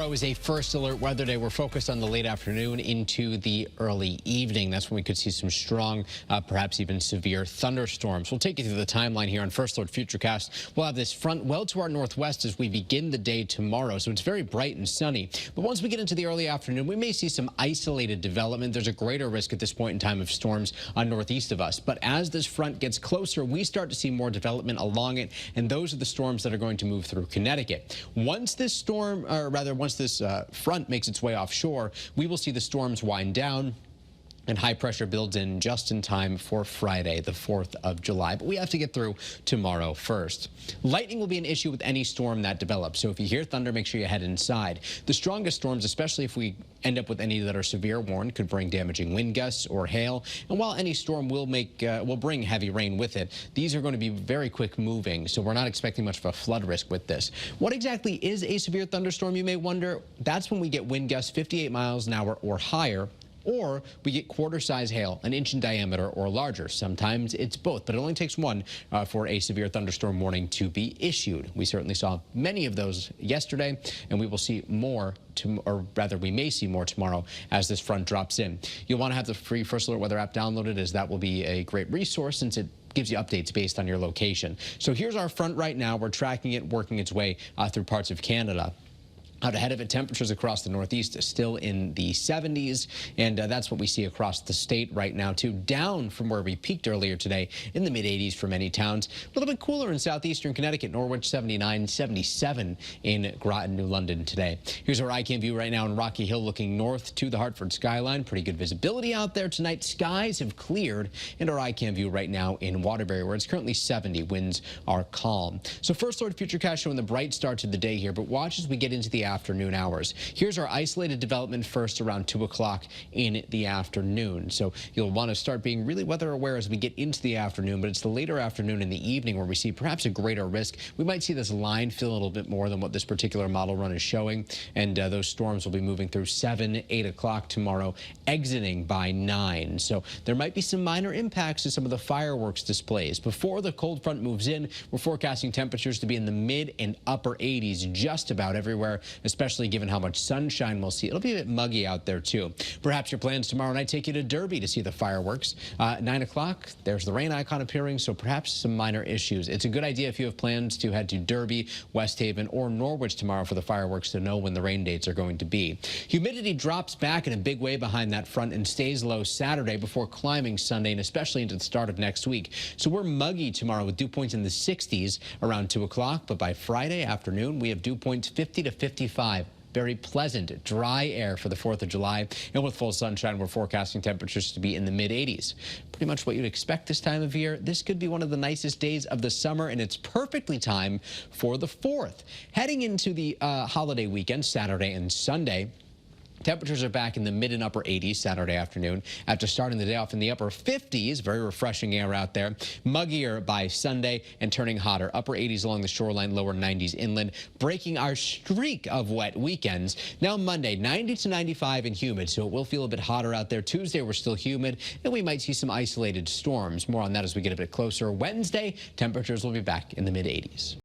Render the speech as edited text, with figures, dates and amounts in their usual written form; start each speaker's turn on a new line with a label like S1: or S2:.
S1: Tomorrow is a first alert weather day. We're focused on the late afternoon into the early evening. That's when we could see some strong, perhaps even severe thunderstorms. We'll take you through the timeline here on First Alert Futurecast. We'll have this front well to our northwest as we begin the day tomorrow. So it's very bright and sunny. But once we get into the early afternoon, we may see some isolated development. There's a greater risk at this point in time of storms northeast of us. But as this front gets closer, we start to see more development along it. And those are the storms that are going to move through Connecticut. Once this storm, or rather, once this front makes its way offshore, we will see the storms wind down and high pressure builds in just in time for Friday, the 4th of July. But we have to get through tomorrow first. Lightning will be an issue with any storm that develops. So if you hear thunder, make sure you head inside. The strongest storms, especially if we end up with any that are severe warned, could bring damaging wind gusts or hail. And while any storm will bring heavy rain with it, these are going to be very quick moving. So we're not expecting much of a flood risk with this. What exactly is a severe thunderstorm, you may wonder? That's when we get wind gusts 58 miles an hour or higher, or we get quarter-size hail, an inch in diameter or larger. Sometimes it's both, but it only takes one for a severe thunderstorm warning to be issued. We certainly saw many of those yesterday, and we will see more, or rather we may see more tomorrow as this front drops in. You'll want to have the free First Alert Weather app downloaded, as that will be a great resource since it gives you updates based on your location. So here's our front right now. We're tracking it, working its way through parts of Canada. Out ahead of it, temperatures across the northeast are still in the 70s, and that's what we see across the state right now, too. Down from where we peaked earlier today in the mid-80s for many towns. A little bit cooler in southeastern Connecticut, Norwich 79, 77 in Groton, New London today. Here's our iCam view right now in Rocky Hill, looking north to the Hartford skyline. Pretty good visibility out there tonight. Skies have cleared, and our iCam view right now in Waterbury, where it's currently 70. Winds are calm. So First Alert Futurecast showing the bright start to the day here, but watch as we get into the afternoon hours. Here's our isolated development first around 2 o'clock in the afternoon. So you'll want to start being really weather aware as we get into the afternoon, but it's the later afternoon and the evening where we see perhaps a greater risk. We might see this line fill a little bit more than what this particular model run is showing, and those storms will be moving through 7, 8 o'clock tomorrow, exiting by 9. So there might be some minor impacts to some of the fireworks displays. Before the cold front moves in, we're forecasting temperatures to be in the mid and upper 80s just about everywhere, especially given how much sunshine we'll see. It'll be a bit muggy out there, too. Perhaps your plans tomorrow night take you to Derby to see the fireworks. 9 o'clock, there's the rain icon appearing, so perhaps some minor issues. It's a good idea if you have plans to head to Derby, West Haven, or Norwich tomorrow for the fireworks to know when the rain dates are going to be. Humidity drops back in a big way behind that front and stays low Saturday before climbing Sunday and especially into the start of next week. So we're muggy tomorrow with dew points in the 60s around 2 o'clock, but by Friday afternoon, we have dew points 50 to 55. Very pleasant, dry air for the 4th of July. And with full sunshine, we're forecasting temperatures to be in the mid-80s. Pretty much what you'd expect this time of year. This could be one of the nicest days of the summer, and it's perfectly timed for the 4th. Heading into the holiday weekend, Saturday and Sunday, temperatures are back in the mid and upper 80s Saturday afternoon after starting the day off in the upper 50s. Very refreshing air out there. Muggier by Sunday and turning hotter. Upper 80s along the shoreline, lower 90s inland, breaking our streak of wet weekends. Now Monday, 90 to 95 and humid, so it will feel a bit hotter out there. Tuesday, we're still humid, and we might see some isolated storms. More on that as we get a bit closer. Wednesday, temperatures will be back in the mid 80s.